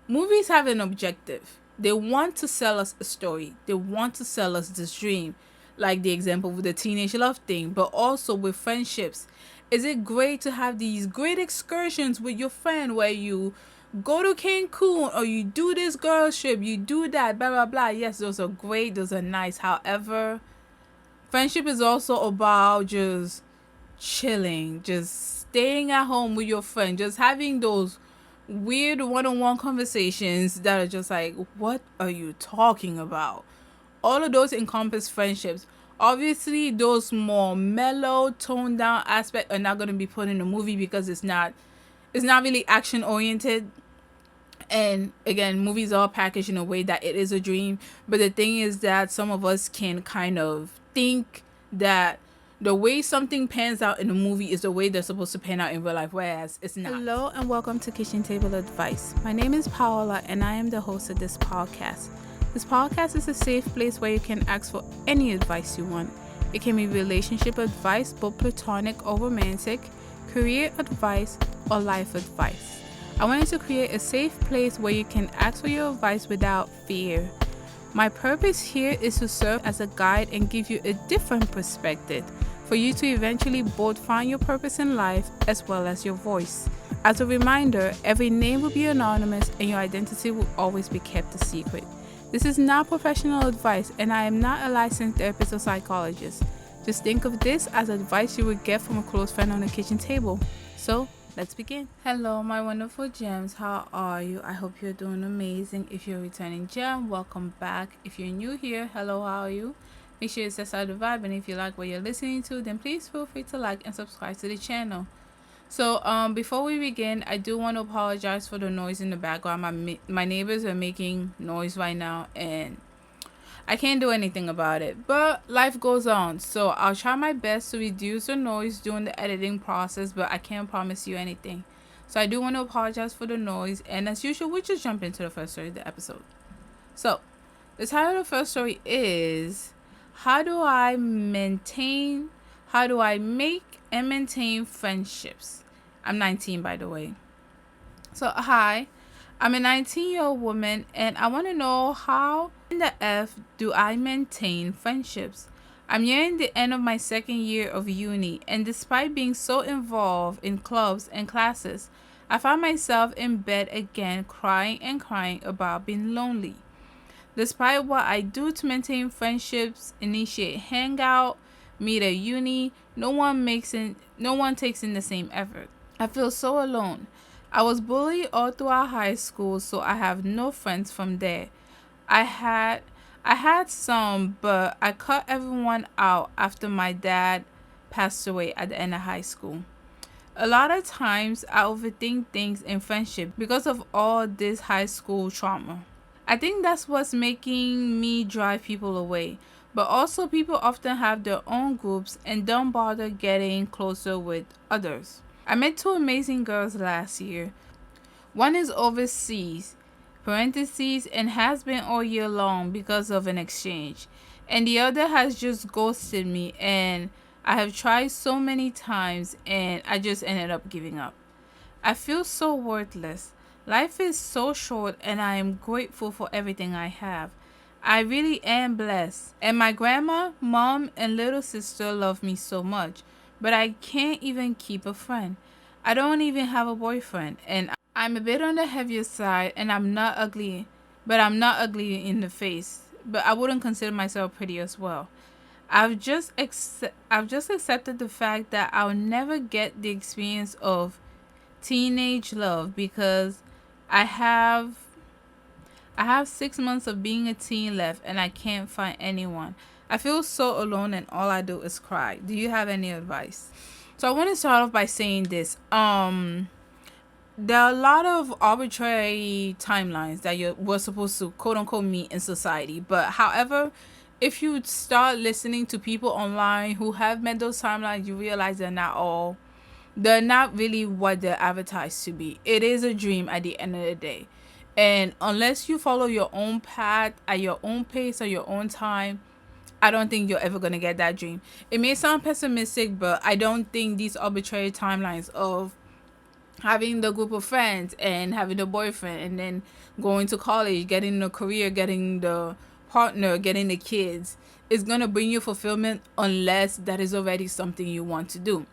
Movies have an objective. They want to sell us a story. They want to sell us this dream, like the example with the teenage love thing, but also with friendships. Is it great to have these great excursions with your friend where you go to Cancun or you do this girl trip, you do that, blah, blah, blah. Yes, those are great. Those are nice. However, friendship is also about just chilling, just staying at home with your friend, just having those weird one-on-one conversations that are just like, what are you talking about? All of those encompass friendships. Obviously, those more mellow, toned down aspects are not going to be put in a movie because it's not really action oriented. And again, movies are packaged in a way that it is a dream. But the thing is that some of us can kind of think that the way something pans out in a movie is the way they're supposed to pan out in real life, whereas it's not. Hello and welcome to Kitchen Table Advice. My name is Paola and I am the host of this podcast. This podcast is a safe place where you can ask for any advice you want. It can be relationship advice, both platonic or romantic, career advice, or life advice. I wanted to create a safe place where you can ask for your advice without fear. My purpose here is to serve as a guide and give you a different perspective for you to eventually both find your purpose in life as well as your voice. As a reminder, every name will be anonymous and your identity will always be kept a secret. This is not professional advice and I am not a licensed therapist or psychologist. Just think of this as advice you would get from a close friend on the kitchen table. So, let's begin. Hello, my wonderful gems. How are you? I hope you're doing amazing. If you're a returning gem, welcome back. If you're new here, hello, how are you? Make sure you set out the vibe, and if you like what you're listening to, then please feel free to like and subscribe to the channel. So, before we begin, I do want to apologize for the noise in the background. My neighbors are making noise right now, and I can't do anything about it, but life goes on. So I'll try my best to reduce the noise during the editing process, but I can't promise you anything. So I do want to apologize for the noise, and as usual, we just jump into the first story of the episode. So the title of the first story is how do I make and maintain friendships? I'm 19, by the way. So hi, I'm a 19-year-old woman and I want to know how in the F do I maintain friendships? I'm nearing the end of my second year of uni and despite being so involved in clubs and classes, I find myself in bed again crying about being lonely. Despite what I do to maintain friendships, initiate hangout, meet at uni, no one takes in the same effort. I feel so alone. I was bullied all throughout high school, so I have no friends from there. I had some, but I cut everyone out after my dad passed away at the end of high school. A lot of times I overthink things in friendship because of all this high school trauma. I think that's what's making me drive people away. But also people often have their own groups and don't bother getting closer with others. I met two amazing girls last year. One is overseas, parentheses, and has been all year long because of an exchange. And the other has just ghosted me and I have tried so many times and I just ended up giving up. I feel so worthless. Life is so short and I am grateful for everything I have. I really am blessed. And my grandma, mom, and little sister love me so much. But I can't even keep a friend. I don't even have a boyfriend. And I'm a bit on the heavier side and I'm not ugly. But I'm not ugly in the face. But I wouldn't consider myself pretty as well. I've just accepted the fact that I'll never get the experience of teenage love because I have 6 months of being a teen left and I can't find anyone. I feel so alone and all I do is cry. Do you have any advice? So I want to start off by saying this. There are a lot of arbitrary timelines that we're supposed to quote unquote meet in society. But however, if you start listening to people online who have met those timelines, you realize they're not really what they're advertised to be. It is a dream at the end of the day. And unless you follow your own path at your own pace or your own time, I don't think you're ever going to get that dream. It may sound pessimistic, but I don't think these arbitrary timelines of having the group of friends and having the boyfriend and then going to college, getting the career, getting the partner, getting the kids is going to bring you fulfillment unless that is already something you want to do.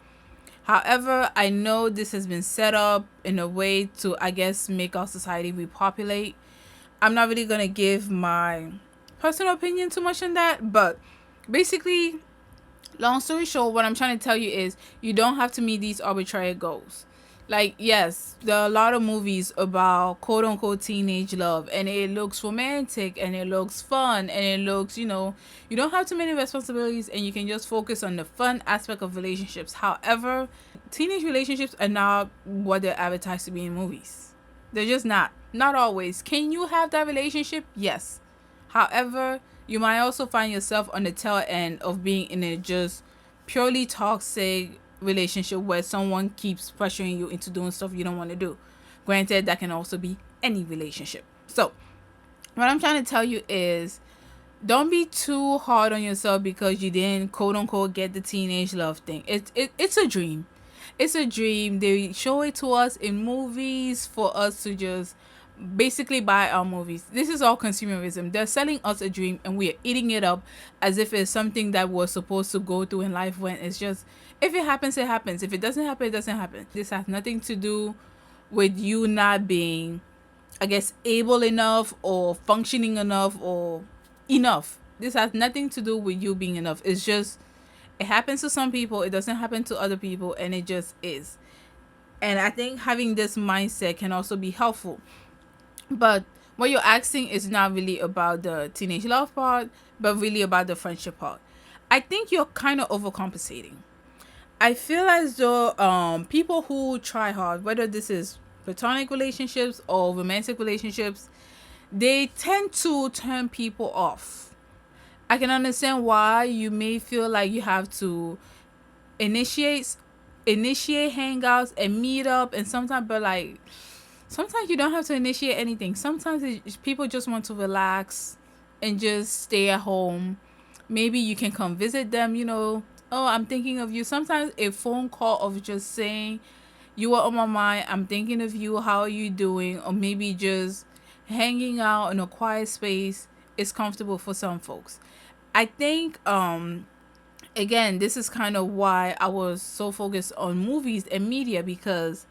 However, I know this has been set up in a way to, I guess, make our society repopulate. I'm not really going to give my personal opinion too much on that, but basically, long story short, what I'm trying to tell you is you don't have to meet these arbitrary goals. Like, yes, there are a lot of movies about quote unquote teenage love, and it looks romantic and it looks fun and it looks, you don't have too many responsibilities and you can just focus on the fun aspect of relationships. However, teenage relationships are not what they're advertised to be in movies. They're just not. Not always. Can you have that relationship? Yes. However, you might also find yourself on the tail end of being in a just purely toxic relationship where someone keeps pressuring you into doing stuff you don't want to do. Granted, that can also be any relationship. So, what I'm trying to tell you is don't be too hard on yourself because you didn't quote unquote get the teenage love thing. It's a dream. It's a dream. They show it to us in movies for us to just basically buy our movies. This is all consumerism. They're selling us a dream and we are eating it up as if it's something that we're supposed to go through in life, when it's just, if it happens, it happens. If it doesn't happen, it doesn't happen. This has nothing to do with you not being, I guess, able enough or functioning enough or enough. This has nothing to do with you being enough. It's just, it happens to some people, it doesn't happen to other people, and it just is. And I think having this mindset can also be helpful. But what you're asking is not really about the teenage love part, but really about the friendship part. I think you're kind of overcompensating. I feel as though people who try hard, whether this is platonic relationships or romantic relationships, they tend to turn people off. I can understand why you may feel like you have to initiate hangouts and meet up, and sometimes, but like sometimes you don't have to initiate anything. Sometimes people just want to relax and just stay at home. Maybe you can come visit them, oh, I'm thinking of you. Sometimes a phone call of just saying, you are on my mind, I'm thinking of you, how are you doing? Or maybe just hanging out in a quiet space is comfortable for some folks. I think, again, this is kind of why I was so focused on movies and media, because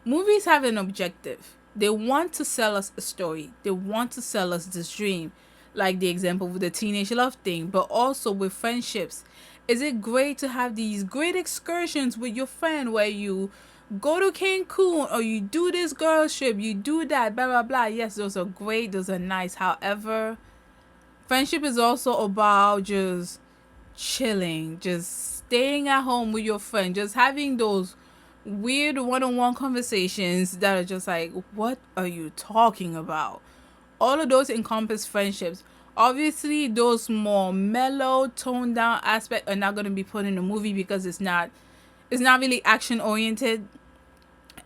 movies have an objective. They want to sell us a story. They want to sell us this dream, like the example with the teenage love thing, but also with friendships. Is it great to have these great excursions with your friend where you go to Cancun or you do this girl trip, you do that, blah, blah, blah. Yes, those are great. Those are nice. However, friendship is also about just chilling, just staying at home with your friend, just having those weird one-on-one conversations that are just like, what are you talking about? All of those encompass friendships. Obviously, those more mellow, toned down aspects are not going to be put in the movie because it's not really action oriented.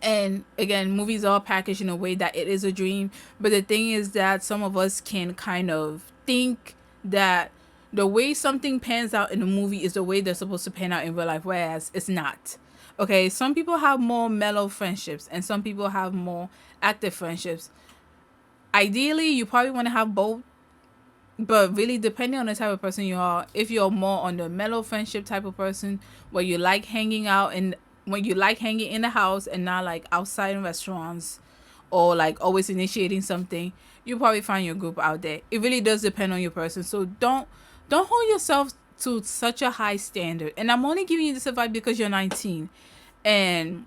And again, movies are packaged in a way that it is a dream. But the thing is that some of us can kind of think that the way something pans out in a movie is the way they're supposed to pan out in real life, whereas it's not. Okay, some people have more mellow friendships and some people have more active friendships. Ideally, you probably want to have both, but really depending on the type of person you are, if you're more on the mellow friendship type of person where you like hanging out and when you like hanging in the house and not like outside in restaurants or like always initiating something, you probably find your group out there. It really does depend on your person. So don't hold yourself to such a high standard. And I'm only giving you this advice because you're 19 and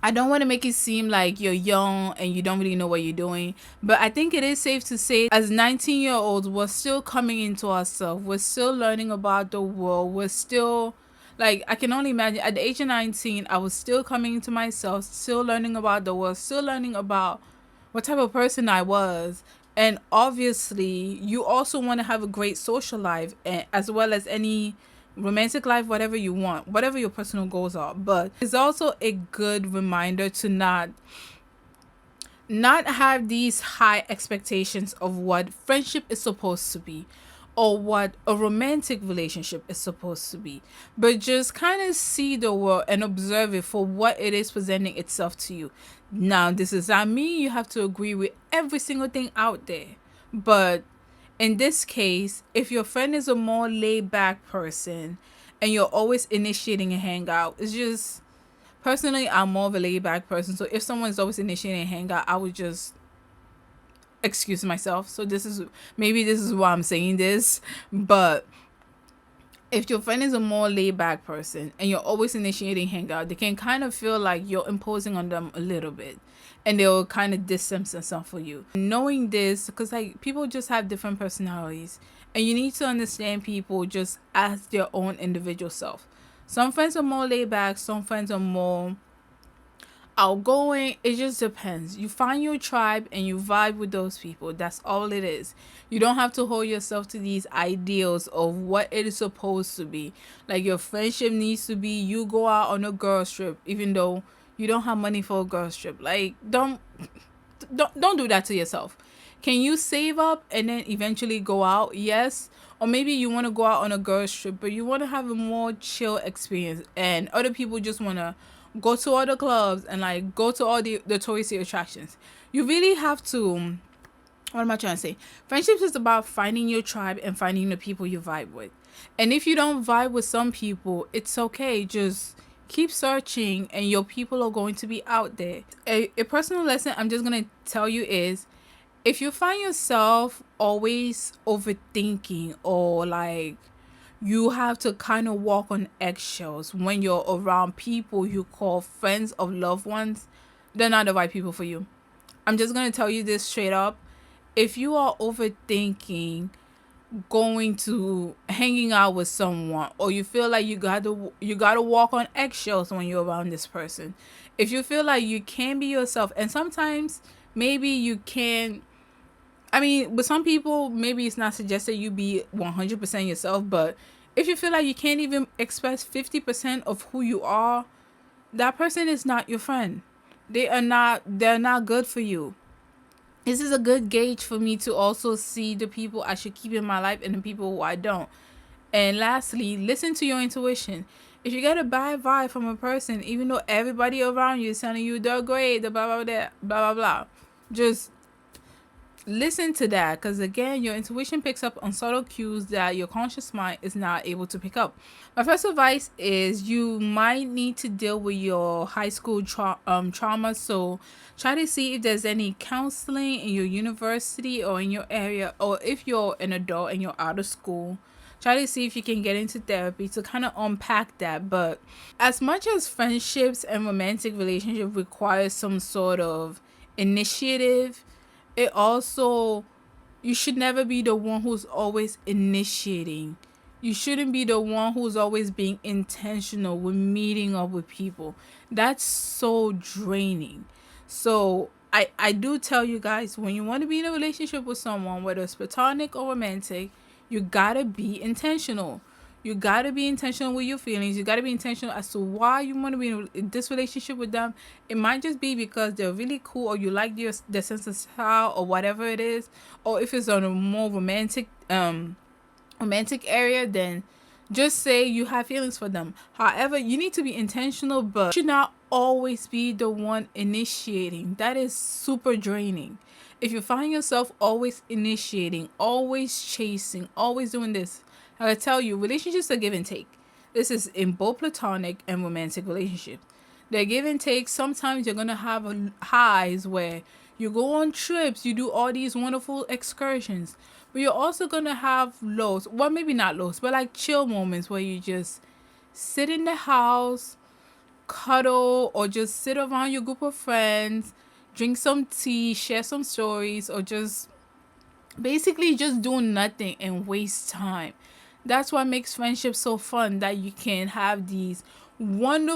I don't want to make it seem like you're young and you don't really know what you're doing. But I think it is safe to say as 19-year-olds, we're still coming into ourselves. We're still learning about the world. We're still, like, I can only imagine at the age of 19, I was still coming into myself, still learning about the world, still learning about what type of person I was. And obviously, you also want to have a great social life as well as any romantic life, whatever you want, whatever your personal goals are. But it's also a good reminder to not have these high expectations of what friendship is supposed to be, or what a romantic relationship is supposed to be, but just kind of see the world and observe it for what it is presenting itself to you. Now, this is not me, you have to agree with every single thing out there, but in this case, if your friend is a more laid back person and you're always initiating a hangout, it's just personally, I'm more of a laid back person. So if someone's always initiating a hangout, I would just excuse myself. So this is why I'm saying this, but if your friend is a more laid back person and you're always initiating hangout, they can kind of feel like you're imposing on them a little bit, and they'll kind of distance themselves for you. Knowing this, because like people just have different personalities, and you need to understand people just as their own individual self. Some friends are more laid back, some friends are more outgoing. It just depends. You find your tribe and you vibe with those people. That's all it is. You don't have to hold yourself to these ideals of what it is supposed to be. Like your friendship needs to be you go out on a girls trip even though you don't have money for a girls trip. Like don't do that to yourself. Can you save up and then eventually go out? Yes. Or maybe you want to go out on a girls trip, but you want to have a more chill experience, and other people just want to go to all the clubs and like go to all the touristy attractions. You really have to, what am I trying to say? Friendships is about finding your tribe and finding the people you vibe with. And if you don't vibe with some people, it's okay. Just keep searching and your people are going to be out there. A personal lesson I'm just going to tell you is, if you find yourself always overthinking, or like you have to kind of walk on eggshells when you're around people you call friends of loved ones, they're not the right people for you. I'm just going to tell you this straight up. If you are overthinking going to hanging out with someone, or you feel like you got to walk on eggshells when you're around this person, if you feel like you can't be yourself, and sometimes maybe you can, I mean, with some people, maybe it's not suggested you be 100% yourself, but if you feel like you can't even express 50% of who you are, that person is not your friend. They're not good for you. This is a good gauge for me to also see the people I should keep in my life and the people who I don't. And lastly, listen to your intuition. If you get a bad vibe from a person, even though everybody around you is telling you they're great, the blah blah blah blah blah blah, just listen to that, because again, your intuition picks up on subtle cues that your conscious mind is not able to pick up. My first advice is you might need to deal with your high school trauma, so try to see if there's any counseling in your university or in your area, or if you're an adult and you're out of school, try to see if you can get into therapy to kind of unpack that. But as much as friendships and romantic relationships require some sort of initiative, it also, you should never be the one who's always initiating. You shouldn't be the one who's always being intentional with meeting up with people. That's so draining. So I do tell you guys, when you want to be in a relationship with someone, whether it's platonic or romantic, you gotta be intentional. You gotta be intentional with your feelings. You gotta be intentional as to why you want to be in this relationship with them. It might just be because they're really cool, or you like their sense of style, or whatever it is. Or if it's on a more romantic area, then just say you have feelings for them. However, you need to be intentional, but you should not always be the one initiating. That is super draining. If you find yourself always initiating, always chasing, always doing this, I tell you, relationships are give and take. This is in both platonic and romantic relationships. They're give and take. Sometimes you're going to have highs where you go on trips, you do all these wonderful excursions. But you're also going to have lows. Well, maybe not lows, but like chill moments where you just sit in the house, cuddle, or just sit around your group of friends, drink some tea, share some stories, or just basically just do nothing and waste time. That's what makes friendship so fun, that you can have these great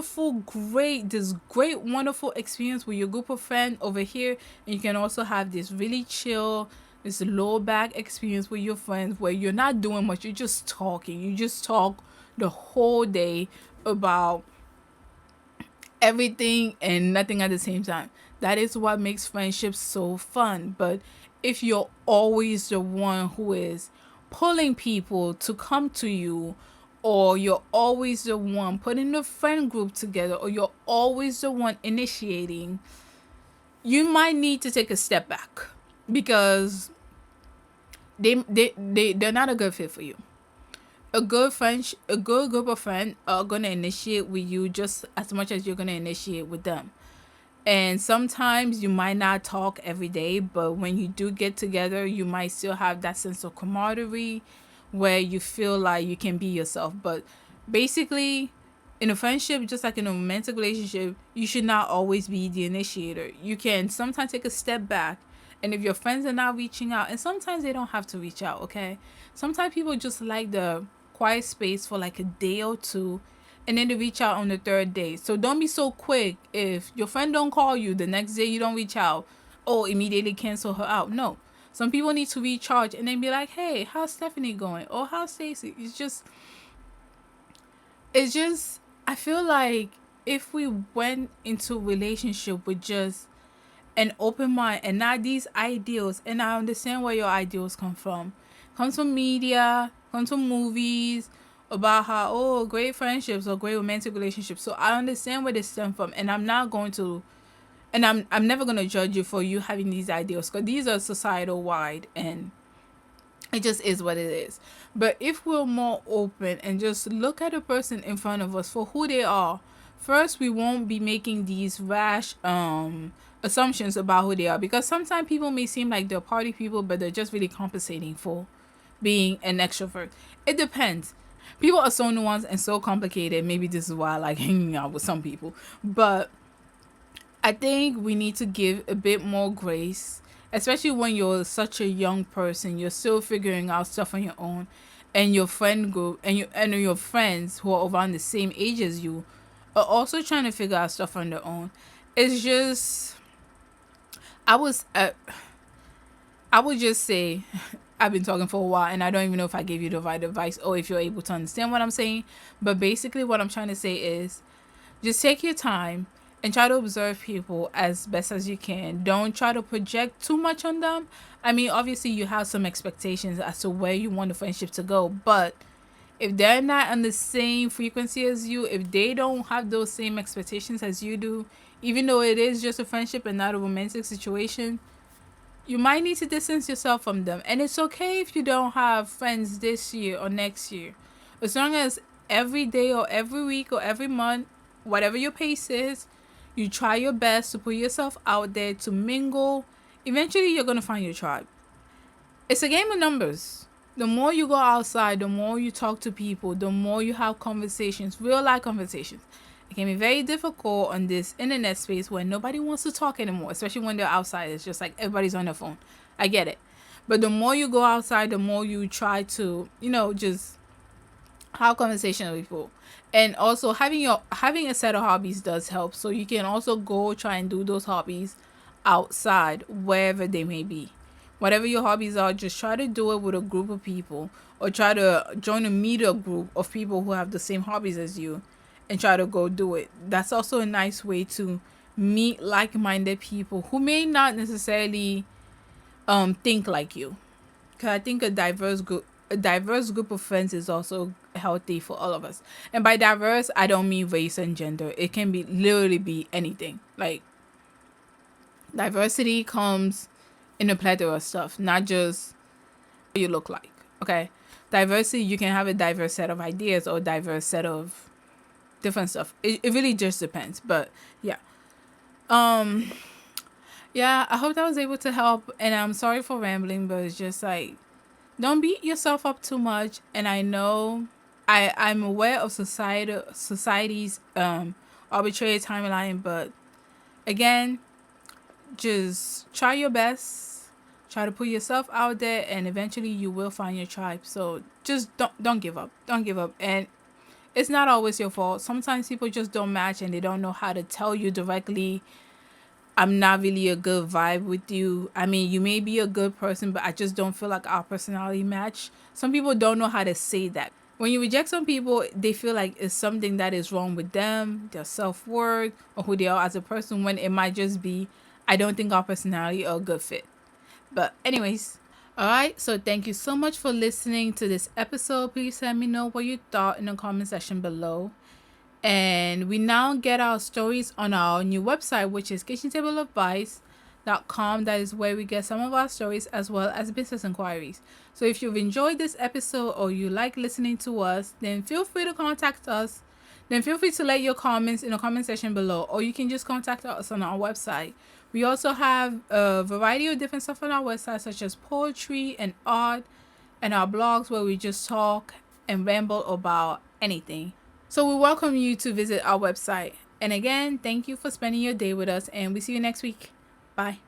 wonderful experience with your group of friends over here, and you can also have this really chill, this low back experience with your friends where you're not doing much, you're just talking. You just talk the whole day about everything and nothing at the same time. That is what makes friendships so fun. But if you're always the one who is pulling people to come to you, or you're always the one putting the friend group together, or you're always the one initiating, you might need to take a step back, because they're not a good fit for you. A good group of friends are gonna initiate with you just as much as you're gonna initiate with them. And sometimes you might not talk every day, but when you do get together, you might still have that sense of camaraderie where you feel like you can be yourself. But basically, in a friendship, just like in a romantic relationship, you should not always be the initiator. You can sometimes take a step back. And if your friends are not reaching out, and sometimes they don't have to reach out, okay? Sometimes people just like the quiet space for like a day or two, and then they reach out on the third day. So don't be so quick. If your friend don't call you the next day, you don't reach out, oh, immediately cancel her out. No. Some people need to recharge and then be like, hey, how's Stephanie going? Or how's Stacy? It's just I feel like if we went into a relationship with just an open mind and not these ideals, and I understand where your ideals come from. Comes from media, comes from movies about how, oh, great friendships or great romantic relationships. So I understand where they stem from, and I'm never gonna judge you for you having these ideals, because these are societal wide, and it just is what it is. But if we're more open and just look at a person in front of us for who they are, first we won't be making these rash assumptions about who they are, because sometimes people may seem like they're party people, but they're just really compensating for being an extrovert. It depends. People are so nuanced and so complicated. Maybe this is why I like hanging out with some people. But I think we need to give a bit more grace, especially when you're such a young person. You're still figuring out stuff on your own, and your friend group and your friends who are around the same age as you are also trying to figure out stuff on their own. It's just I was I would just say I've been talking for a while, and I don't even know if I gave you the right advice or if you're able to understand what I'm saying. But basically, what I'm trying to say is just take your time and try to observe people as best as you can. Don't try to project too much on them. I mean, obviously, you have some expectations as to where you want the friendship to go, but if they're not on the same frequency as you, if they don't have those same expectations as you do, even though it is just a friendship and not a romantic situation, you might need to distance yourself from them. And it's okay if you don't have friends this year or next year. As long as every day or every week or every month, whatever your pace is, you try your best to put yourself out there to mingle. Eventually, you're going to find your tribe. It's a game of numbers. The more you go outside, the more you talk to people, the more you have conversations, real life conversations. It can be very difficult on this internet space where nobody wants to talk anymore, especially when they're outside. It's just like everybody's on their phone. I get it. But the more you go outside, the more you try to, just have conversation with people. And also having a set of hobbies does help. So you can also go try and do those hobbies outside, wherever they may be. Whatever your hobbies are, just try to do it with a group of people, or try to join a meetup group of people who have the same hobbies as you, and try to go do it. That's also a nice way to meet like-minded people who may not necessarily think like you. Because I think a diverse group of friends is also healthy for all of us. And by diverse, I don't mean race and gender. It can be literally be anything. Like, diversity comes in a plethora of stuff, not just what you look like. Okay, diversity, you can have a diverse set of ideas or a diverse set of different stuff. It really just depends. But yeah, um yeah, I hope that was able to help, and I'm sorry for rambling, but it's just like, don't beat yourself up too much. And I know I'm aware of society's arbitrary timeline, but again, just try your best, try to put yourself out there, and eventually you will find your tribe. So just don't give up. Don't give up. And it's not always your fault. Sometimes people just don't match, and they don't know how to tell you directly, I'm not really a good vibe with you. I mean, you may be a good person, but I just don't feel like our personality match. Some people don't know how to say that. When you reject some people, they feel like it's something that is wrong with them, their self-worth, or who they are as a person, when it might just be, I don't think our personality are a good fit. But anyways, All right, so thank you so much for listening to this episode. Please let me know what you thought in the comment section below. And we now get our stories on our new website, which is kitchentableadvice.com. That is where we get some of our stories as well as business inquiries. So if you've enjoyed this episode or you like listening to us, then feel free to contact us. Then feel free to let your comments in the comment section below, or you can just contact us on our website. We also have a variety of different stuff on our website, such as poetry and art, and our blogs where we just talk and ramble about anything. So we welcome you to visit our website. And again, thank you for spending your day with us, and we see you next week. Bye.